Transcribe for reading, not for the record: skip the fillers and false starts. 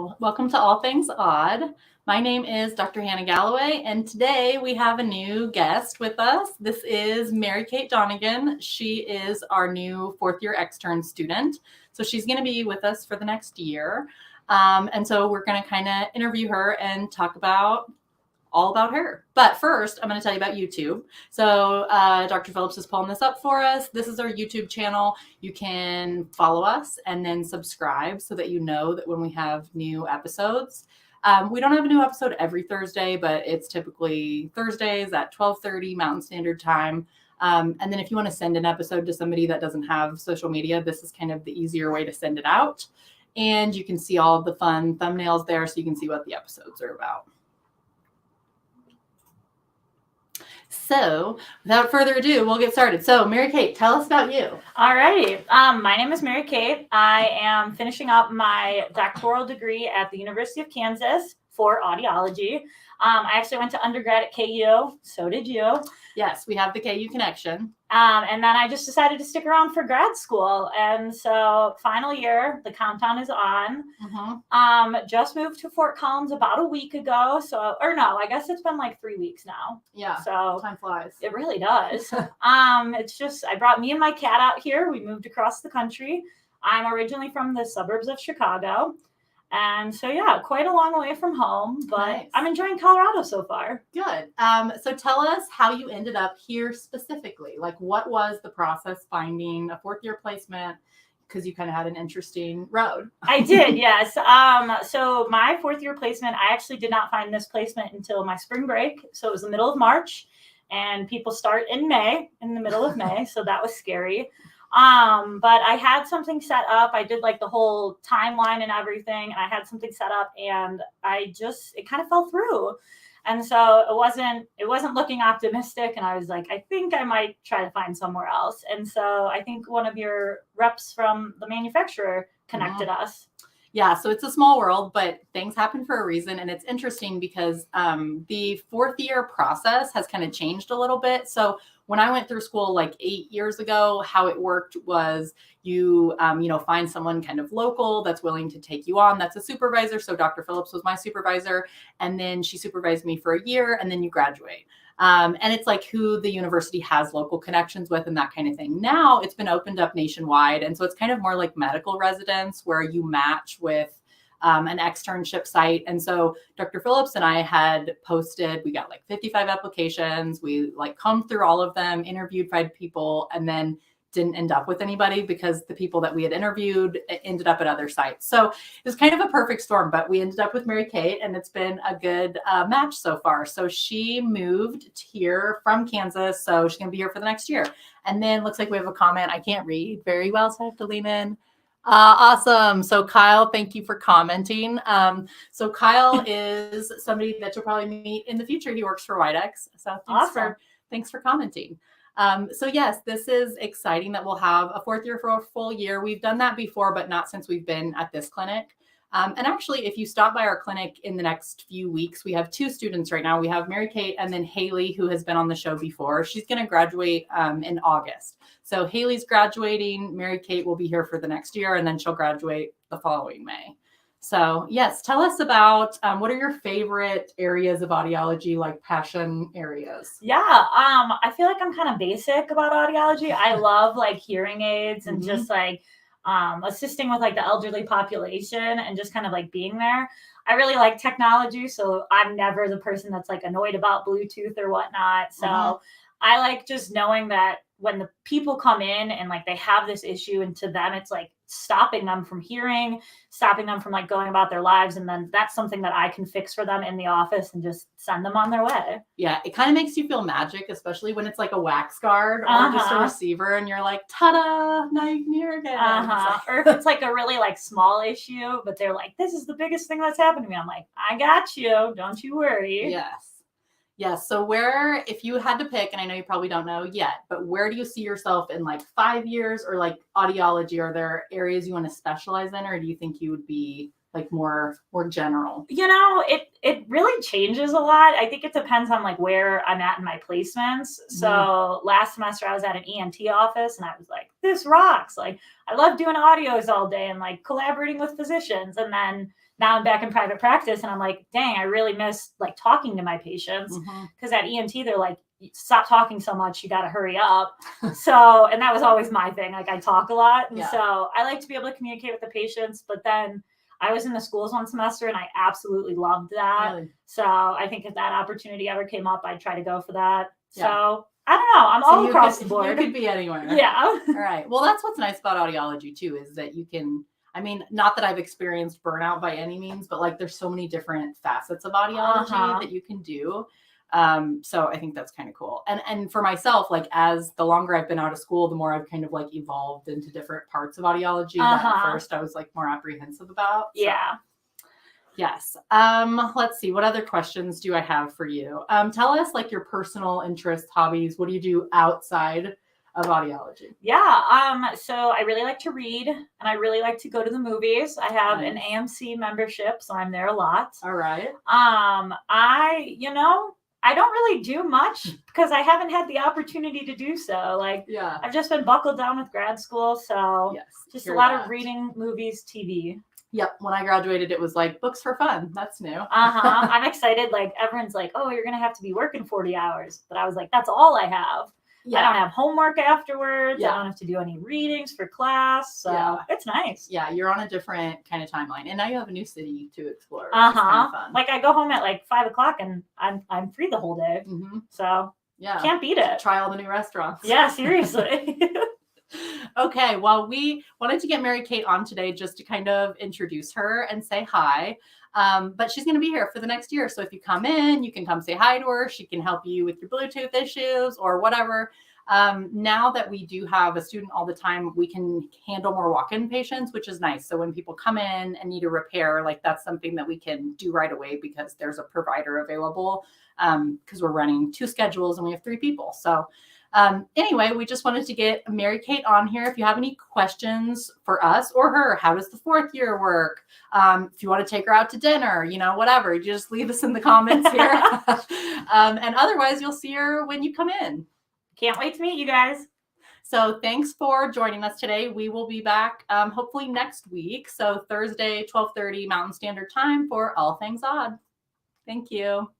Hello, welcome to All Things Odd. My name is Dr. Hannah Galloway, and today we have a new guest with us. This is Kate Donegan. She is our new fourth year extern student. So she's going to be with us for the next year. And so we're going to kind of interview her and talk all about her. But first, I'm going to tell you about YouTube. So Dr. Phillips is pulling this up for us. This is our YouTube channel. You can follow us and then subscribe so that you know that when we have new episodes. We don't have a new episode every Thursday, but it's typically Thursdays at 12:30 Mountain Standard Time. And then if you want to send an episode to somebody that doesn't have social media, this is kind of the easier way to send it out. And you can see all the fun thumbnails there so you can see what the episodes are about. So without further ado, we'll get started. So Mary Kate, tell us about you. All righty. My name is Mary Kate. I am finishing up my doctoral degree at the University of Kansas for audiology. I actually went to undergrad at KU. So did you. Yes, we have the KU connection. And then I just decided to stick around for grad school. And so final year, the countdown is on. Just moved to Fort Collins about a week ago. I guess it's been like 3 weeks now. Yeah. So time flies. It really does. It's just, I brought me and my cat out here. We moved across the country. I'm originally from the suburbs of Chicago. And so, yeah, quite a long way from home, but nice. I'm enjoying Colorado so far. Good. So tell us how you ended up here specifically. Like, what was the process finding a fourth year placement? Because you kind of had an interesting road. I did, yes. So my fourth year placement, I actually did not find this placement until my spring break. So it was the middle of March, and people start in the middle of May. So that was scary. But I had something set up. I did like the whole timeline and everything, and I had something set up, and it kind of fell through. And so it wasn't looking optimistic. And I was like, I think I might try to find somewhere else. And so I think one of your reps from the manufacturer connected us. Yeah, so it's a small world, but things happen for a reason. And it's interesting because the fourth year process has kind of changed a little bit. So when I went through school like 8 years ago, how it worked was you find someone kind of local that's willing to take you on. That's a supervisor. So Dr. Phillips was my supervisor. And then she supervised me for a year, and then you graduate. And it's like who the university has local connections with and that kind of thing. Now it's been opened up nationwide. And so it's kind of more like medical residence where you match with an externship site. And so Dr. Phillips and I had posted, we got like 55 applications. We like combed through all of them, interviewed 5 people, and then didn't end up with anybody because the people that we had interviewed ended up at other sites. So it was kind of a perfect storm, but we ended up with Mary Kate, and it's been a good match so far. So she moved here from Kansas, so she's going to be here for the next year. And then looks like we have a comment. I can't read very well, so I have to lean in. Awesome. So Kyle, thank you for commenting. So Kyle is somebody that you'll probably meet in the future. He works for Widex. So thanks for commenting. So yes, this is exciting that we'll have a fourth year for a full year. We've done that before, but not since we've been at this clinic. And actually, if you stop by our clinic in the next few weeks, we have 2 students right now. We have Mary Kate and then Hailey, who has been on the show before. She's going to graduate in August. So Hailey's graduating. Mary Kate will be here for the next year, and then she'll graduate the following May. So yes, tell us about what are your favorite areas of audiology, like passion areas? Yeah, I feel like I'm kind of basic about audiology. I love like hearing aids and just like assisting with like the elderly population and just kind of like being there. I really like technology, so I'm never the person that's like annoyed about Bluetooth or whatnot. So I like just knowing that when the people come in and like they have this issue, and to them it's like stopping them from hearing, stopping them from like going about their lives. And then that's something that I can fix for them in the office and just send them on their way. Yeah, it kind of makes you feel magic, especially when it's like a wax guard or just a receiver and you're like, ta-da, now you can hear again. Or if it's like a really like small issue, but they're like, this is the biggest thing that's happened to me. I'm like, I got you. Don't you worry. Yes. Yes. So where, if you had to pick, and I know you probably don't know yet, but where do you see yourself in like 5 years, or like audiology? Are there areas you want to specialize in, or do you think you would be like more general? You know, it really changes a lot. I think it depends on like where I'm at in my placements. So last semester I was at an ENT office, and I was like, this rocks. Like I love doing audios all day and like collaborating with physicians. And then now I'm back in private practice and I'm like, dang, I really miss like talking to my patients. Because at ENT, they're like, stop talking so much, you got to hurry up. So, and that was always my thing. Like I talk a lot. And so I like to be able to communicate with the patients, but then I was in the schools one semester and I absolutely loved that. Really? So I think if that opportunity ever came up, I'd try to go for that. So I don't know. I'm all across the board. You could be anywhere. Yeah. All right. Well, that's what's nice about audiology too, is that you can, I mean, not that I've experienced burnout by any means, but like there's so many different facets of audiology that you can do. So I think that's kind of cool. And for myself, like as the longer I've been out of school, the more I've kind of like evolved into different parts of audiology that at first I was like more apprehensive about. So. Yeah. Yes. Let's see. What other questions do I have for you? Tell us like your personal interests, hobbies. What do you do outside of audiology? Yeah. So I really like to read and I really like to go to the movies. I have an AMC membership, so I'm there a lot. All right. I don't really do much because I haven't had the opportunity to do so. Like, I've just been buckled down with grad school. So just a lot of reading, movies, TV. Yep. When I graduated, it was like books for fun. That's new. I'm excited. Like everyone's like, oh, you're going to have to be working 40 hours. But I was like, that's all I have. I don't have homework afterwards. I don't have to do any readings for class. So it's nice. Yeah, you're on a different kind of timeline. And now you have a new city to explore. Which is kind of fun. Like I go home at like 5:00 and I'm free the whole day. So can't beat it. Try all the new restaurants. Yeah, seriously. Okay, well, we wanted to get Mary Kate on today just to kind of introduce her and say hi. But she's going to be here for the next year. So if you come in, you can come say hi to her. She can help you with your Bluetooth issues or whatever. Now that we do have a student all the time, we can handle more walk-in patients, which is nice. So when people come in and need a repair, like that's something that we can do right away because there's a provider available because we're running 2 schedules and we have 3 people. So anyway, we just wanted to get Mary Kate on here. If you have any questions for us or her, how does the 4th year work? If you want to take her out to dinner, whatever, you just leave us in the comments here. And otherwise, you'll see her when you come in. Can't wait to meet you guys. So thanks for joining us today. We will be back hopefully next week. So Thursday, 12:30 Mountain Standard Time for All Things Odd. Thank you.